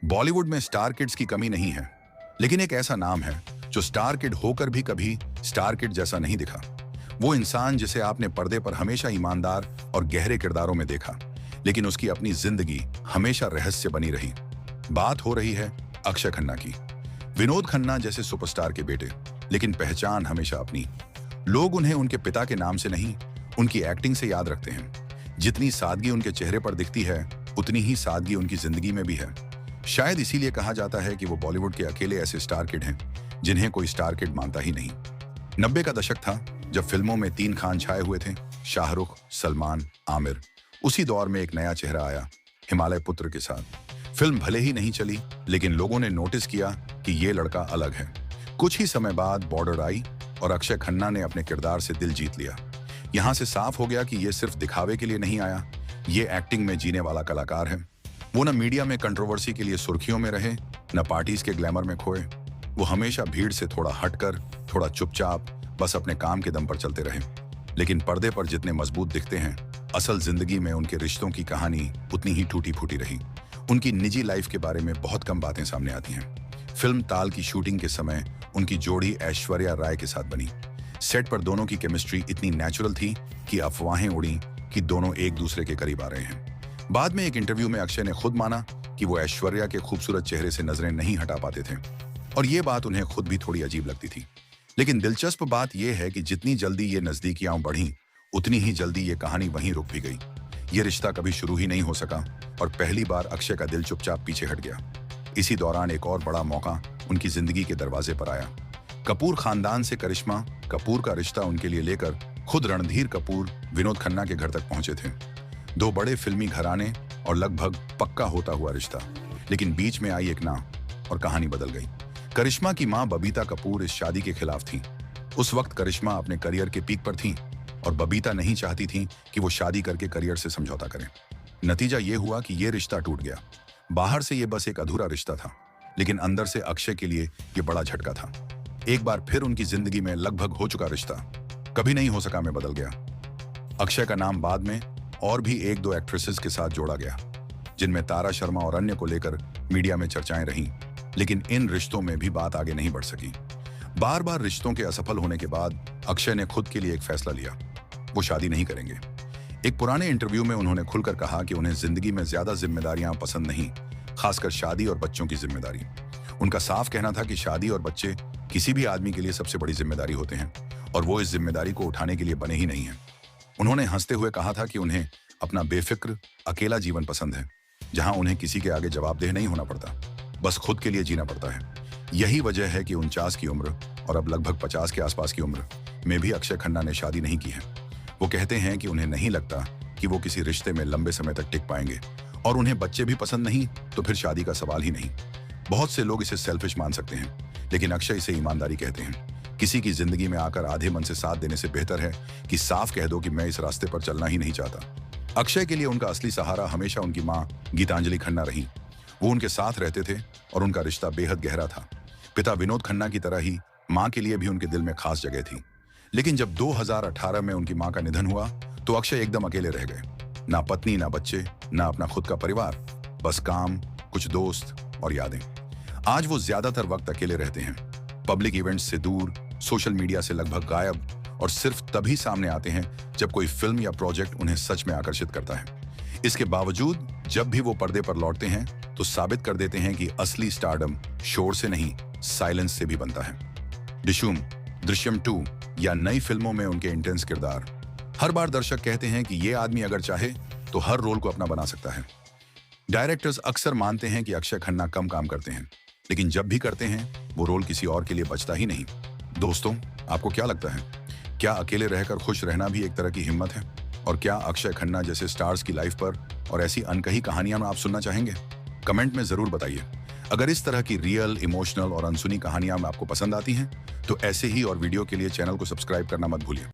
बॉलीवुड में star kids की कमी नहीं है, लेकिन एक ऐसा नाम है जो स्टार किड होकर भी कभी स्टार किड जैसा नहीं दिखा। वो इंसान जिसे आपने पर्दे पर हमेशा ईमानदार और गहरे किरदारों में देखा, लेकिन उसकी अपनी जिंदगी हमेशा रहस्य बनी रही। बात हो रही है अक्षय खन्ना की। विनोद खन्ना जैसे सुपरस्टार के बेटे, लेकिन पहचान हमेशा अपनी। लोग उन्हें उनके पिता के नाम से नहीं, उनकी एक्टिंग से याद रखते हैं। जितनी सादगी उनके चेहरे पर दिखती है, उतनी ही सादगी उनकी जिंदगी में भी है। शायद इसीलिए कहा जाता है कि वो बॉलीवुड के अकेले ऐसे स्टार किड हैं जिन्हें कोई स्टार किड मानता ही नहीं। 90 का दशक था जब फिल्मों में 3 खान छाए हुए थे, शाहरुख, सलमान, आमिर। उसी दौर में एक नया चेहरा आया, हिमालय पुत्र के साथ। फिल्म भले ही नहीं चली, लेकिन लोगों ने नोटिस किया कि ये लड़का अलग है। कुछ ही समय बाद बॉर्डर आई और अक्षय खन्ना ने अपने किरदार से दिल जीत लिया। यहां से साफ हो गया कि ये सिर्फ दिखावे के लिए नहीं आया, ये एक्टिंग में जीने वाला कलाकार है। वो न मीडिया में कंट्रोवर्सी के लिए सुर्खियों में रहे, न पार्टीज के ग्लैमर में खोए। वो हमेशा भीड़ से थोड़ा हटकर, थोड़ा चुपचाप, बस अपने काम के दम पर चलते रहे। लेकिन पर्दे पर जितने मजबूत दिखते हैं, असल जिंदगी में उनके रिश्तों की कहानी उतनी ही टूटी फूटी रही। उनकी निजी लाइफ के बारे में बहुत कम बातें सामने आती हैं। फिल्म ताल की शूटिंग के समय उनकी जोड़ी ऐश्वर्या राय के साथ बनी। सेट पर दोनों की केमिस्ट्री इतनी नेचुरल थी कि अफवाहें उड़ी कि दोनों एक दूसरे के करीब आ रहे हैं। बाद में एक इंटरव्यू में अक्षय ने खुद माना कि वो ऐश्वर्या के खूबसूरत चेहरे से नजरें नहीं हटा पाते थे, और ये बात उन्हें खुद भी थोड़ी अजीब लगती थी। लेकिन दिलचस्प बात यह है कि जितनी जल्दी ये नजदीकियां बढ़ीं, उतनी ही जल्दी ये कहानी वहीं रुक भी गई। ये रिश्ता कभी शुरू ही नहीं हो सका और पहली बार अक्षय का दिल चुपचाप पीछे हट गया। इसी दौरान एक और बड़ा मौका उनकी जिंदगी के दरवाजे पर आया। कपूर खानदान से करिश्मा कपूर का रिश्ता उनके लिए लेकर खुद रणधीर कपूर विनोद खन्ना के घर तक पहुंचे थे। 2 बड़े फिल्मी घराने और लगभग पक्का होता हुआ रिश्ता। लेकिन बीच में आई एक ना और कहानी बदल गई। करिश्मा की मां बबीता कपूर इस शादी के खिलाफ थी। उस वक्त करिश्मा अपने करियर के पीक पर थी और बबीता नहीं चाहती थी कि वो शादी करके करियर से समझौता करें। नतीजा ये हुआ कि ये रिश्ता टूट गया। बाहर से ये बस एक अधूरा रिश्ता था, लेकिन अंदर से अक्षय के लिए ये बड़ा झटका था। एक बार फिर उनकी जिंदगी में लगभग हो चुका रिश्ता कभी नहीं हो सका में बदल गया। अक्षय का नाम बाद में और भी 1-2 एक्ट्रेसेस के साथ जोड़ा गया, जिनमें तारा शर्मा और अन्य को लेकर मीडिया में चर्चाएं रहीं। लेकिन इन रिश्तों में भी बात आगे नहीं बढ़ सकी। बार बार रिश्तों के असफल होने के बाद अक्षय ने खुद के लिए एक फैसला लिया, वो शादी नहीं करेंगे। एक पुराने इंटरव्यू में उन्होंने खुलकर कहा कि उन्हें जिंदगी में ज्यादा जिम्मेदारियां पसंद नहीं, खासकर शादी और बच्चों की जिम्मेदारी। उनका साफ कहना था कि शादी और बच्चे किसी भी आदमी के लिए सबसे बड़ी जिम्मेदारी होते हैं और वो इस जिम्मेदारी को उठाने के लिए बने ही नहीं हैं। उन्होंने हंसते हुए कहा था कि उन्हें अपना बेफिक्र अकेला जीवन पसंद है, जहां उन्हें किसी के आगे जवाबदेह नहीं होना पड़ता, बस खुद के लिए जीना पड़ता है। यही वजह है कि 49 की उम्र और अब लगभग 50 के आसपास की उम्र में भी अक्षय खन्ना ने शादी नहीं की है। वो कहते हैं कि उन्हें नहीं लगता कि वो किसी रिश्ते में लंबे समय तक टिक पाएंगे, और उन्हें बच्चे भी पसंद नहीं तो फिर शादी का सवाल ही नहीं। बहुत से लोग इसे सेल्फिश मान सकते हैं, लेकिन अक्षय इसे ईमानदारी कहते हैं। किसी की जिंदगी में आकर आधे मन से साथ देने से बेहतर है कि साफ कह दो कि मैं इस रास्ते पर चलना ही नहीं चाहता। अक्षय के लिए उनका असली सहारा हमेशा उनकी मां गीतांजलि खन्ना रही। वो उनके साथ रहते थे और उनका रिश्ता बेहद गहरा था। पिता विनोद खन्ना की तरह ही मां के लिए भी उनके दिल में खास जगह थी। लेकिन जब 2018 में उनकी मां का निधन हुआ तो अक्षय एकदम अकेले रह गए। ना पत्नी, ना बच्चे, ना अपना खुद का परिवार, बस काम, कुछ दोस्त और यादें। आज वो ज्यादातर वक्त अकेले रहते हैं, पब्लिक इवेंट्स से दूर, सोशल मीडिया से लगभग गायब, और सिर्फ तभी सामने आते हैं जब कोई फिल्म या प्रोजेक्ट उन्हें सच में आकर्षित करता है। इसके बावजूद जब भी वो पर्दे पर लौटते हैं तो साबित कर देते हैं कि असली स्टारडम शोर से नहीं, साइलेंस से भी बनता है। डिशूम, दृश्यम 2 या नई फिल्मों में उनके इंटेंस किरदार। हर बार दर्शक कहते हैं कि ये आदमी अगर चाहे तो हर रोल को अपना बना सकता है। डायरेक्टर्स अक्सर मानते हैं कि अक्षय खन्ना कम काम करते हैं, लेकिन जब भी करते हैं वो रोल किसी और के लिए बचता ही नहीं। दोस्तों, आपको क्या लगता है? क्या अकेले रहकर खुश रहना भी एक तरह की हिम्मत है? और क्या अक्षय खन्ना जैसे स्टार्स की लाइफ पर और ऐसी अनकही कहानियां आप सुनना चाहेंगे? कमेंट में जरूर बताइए। अगर इस तरह की रियल, इमोशनल और अनसुनी कहानियां आपको पसंद आती हैं तो ऐसे ही और वीडियो के लिए चैनल को सब्सक्राइब करना मत भूलिए।